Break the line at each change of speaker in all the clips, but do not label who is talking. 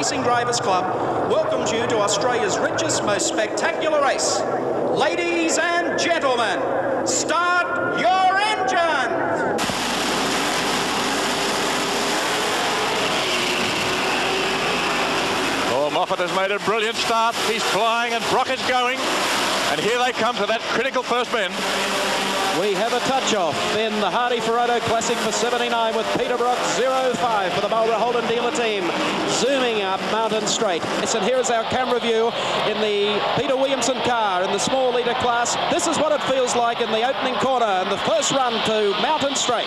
Racing Drivers Club welcomes you to Australia's richest, most spectacular race. Ladies and gentlemen, start your engines!
Oh, Moffatt has made a brilliant start. He's flying and Brock is going. And here they come to that critical first bend.
We have a touch-off in the Hardy Ferodo Classic for 79 with Peter Brock 05 for the Marlboro Holden dealer team. Zooming up Mountain Straight. And here is our camera view in the Peter Williamson car in the small litre class. This is what it feels like in the opening corner and the first run to Mountain Straight.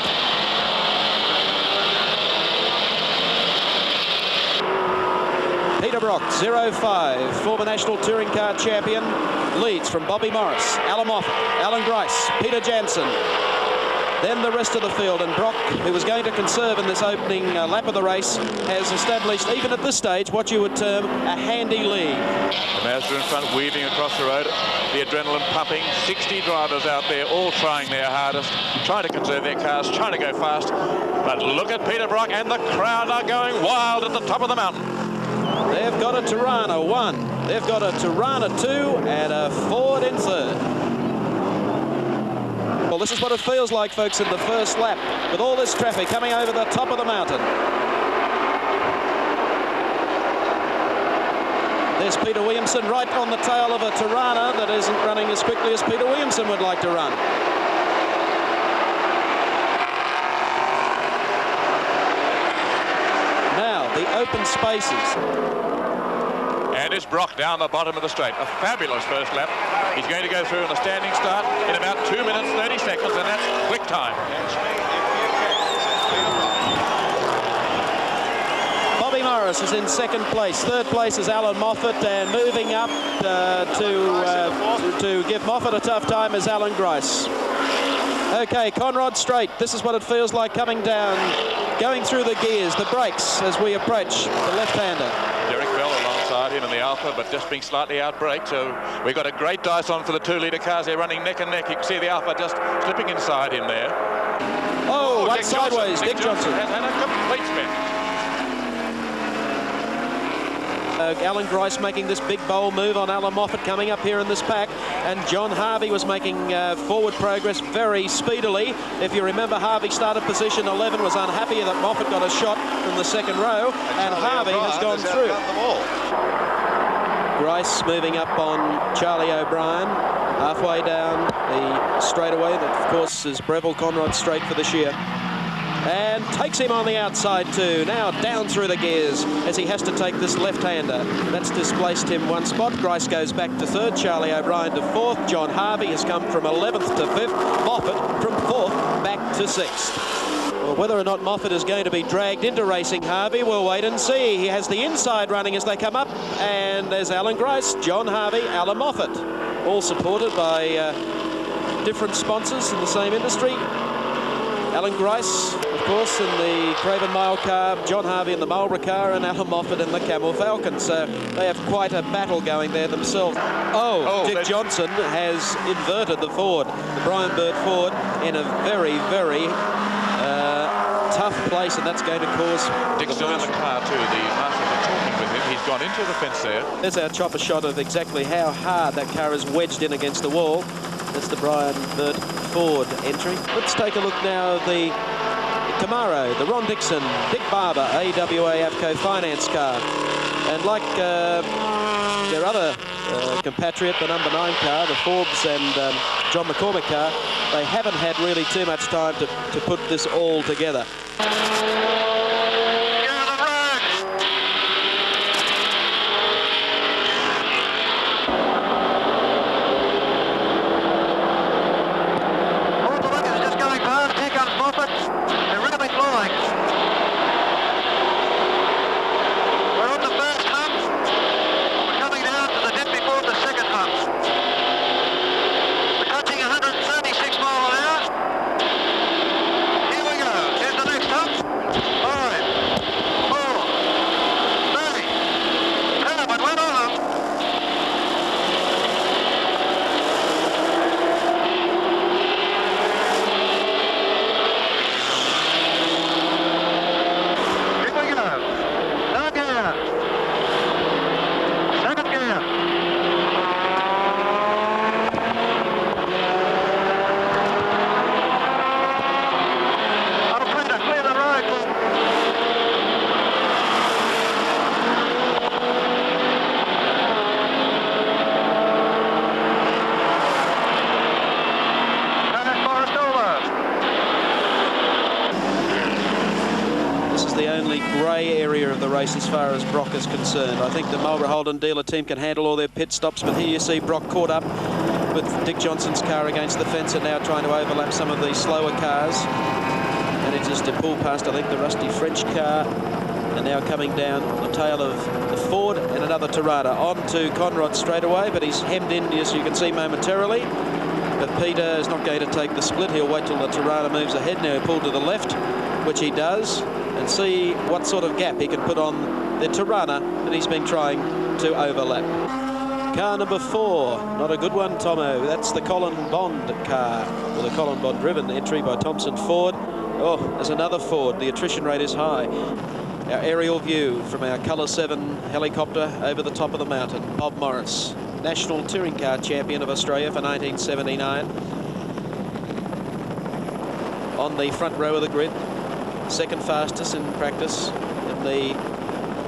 Peter Brock, 05, former National Touring Car Champion, leads from Bobby Morris, Alan Moffatt, Alan Grice, Peter Jansen. Then the rest of the field, and Brock, who was going to conserve in this opening lap of the race, has established, even at this stage, what you would term a handy lead.
The Mazda in front weaving across the road, the adrenaline pumping, 60 drivers out there all trying their hardest, trying to conserve their cars, trying to go fast. But look at Peter Brock, and the crowd are going wild at the top of the mountain.
They've got a Tirana 1, they've got a Tirana 2 and a Ford in third. Well, this is what it feels like, folks, in the first lap, with all this traffic coming over the top of the mountain. There's Peter Williamson right on the tail of a Tirana that isn't running as quickly as Peter Williamson would like to run. Now, the open spaces.
And it's Brock down the bottom of the straight. A fabulous first lap. He's going to go through in a standing start in about 2 minutes, 30 seconds, and that's quick time.
Bobby Morris is in second place. Third place is Alan Moffatt, and moving up to give Moffatt a tough time is Alan Grice. Okay, Conrod Straight. This is what it feels like coming down, going through the gears, the brakes as we approach the left-hander.
Derek Bell alongside him in the Alpha, but just being slightly out-braked. So we've got a great dice on for the 2-litre cars. They're running neck and neck. You can see the Alpha just slipping inside him there.
Oh, one sideways. Dick Johnson
has had a complete spin.
Alan Grice making this big bowl move on Alan Moffatt coming up here in this pack, and John Harvey was making forward progress very speedily. If you remember, Harvey started position 11, was unhappy that Moffatt got a shot from the second row, and Harvey has gone through. Grice moving up on Charlie O'Brien, halfway down the straightaway that, of course, is Breville Conrod Straight for this year. And takes him on the outside too. Now down through the gears as he has to take this left-hander. That's displaced him one spot. Grice goes back to third. Charlie O'Brien to fourth. John Harvey has come from 11th to 5th. Moffatt from 4th back to 6th. Well, whether or not Moffatt is going to be dragged into racing Harvey, we'll wait and see. He has the inside running as they come up. And there's Alan Grice, John Harvey, Alan Moffatt. All supported by different sponsors in the same industry. Alan Grice, of course, in the Craven Mile car, John Harvey in the Marlboro car, and Alan Moffatt in the Camel Falcon. So they have quite a battle going there themselves. Dick Johnson has inverted the Ford, the Brian Byrt Ford, in a very, very tough place, and that's going to cause...
Dick's still in the car too. The marshals are talking with him. He's gone into the fence there.
There's our chopper shot of exactly how hard that car is wedged in against the wall. That's the Brian Byrt Ford entry. Let's take a look now at the Camaro, the Ron Dixon, Dick Barber, AWA AFCO Finance car. And like their other compatriot, the number 9 car, the Forbes and John McCormick car, they haven't had really too much time to put this all together. grey area of the race as far as Brock is concerned. I think the Marlboro Holden dealer team can handle all their pit stops, but here you see Brock caught up with Dick Johnson's car against the fence and now trying to overlap some of these slower cars. Manages to pull past, I think, the rusty French car, and now coming down the tail of the Ford and another Tirana. On to Conrod straight away, but he's hemmed in, as you can see momentarily. But Peter is not going to take the split. He'll wait till the Tirana moves ahead. Now he'll pull to the left, which he does, and see what sort of gap he can put on the Tirana that he's been trying to overlap. Car number 4, not a good one, Tomo. That's the Colin Bond car, or the Colin Bond driven entry by Thompson Ford. Oh, there's another Ford. The attrition rate is high. Our aerial view from our Colour 7 helicopter over the top of the mountain. Bob Morris, National Touring Car Champion of Australia for 1979. On the front row of the grid, second fastest in practice in the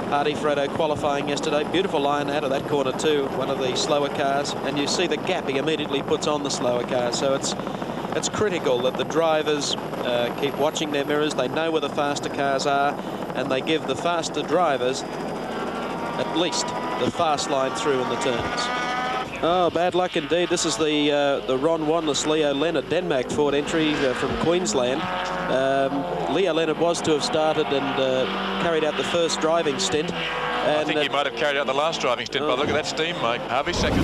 Hardy Frodo qualifying yesterday. Beautiful line out of that corner too, one of the slower cars, and you see the gap he immediately puts on the slower car. So it's critical that the drivers keep watching their mirrors. They know where the faster cars are, and they give the faster drivers at least the fast line through in the turns. Oh, bad luck indeed. This is the Ron Wanless Leo Leonard denmac Ford entry from Queensland. Leo Leonard was to have started and carried out the first driving stint. And
I think he might have carried out the last driving stint, but look at that steam, mate. Harvey second.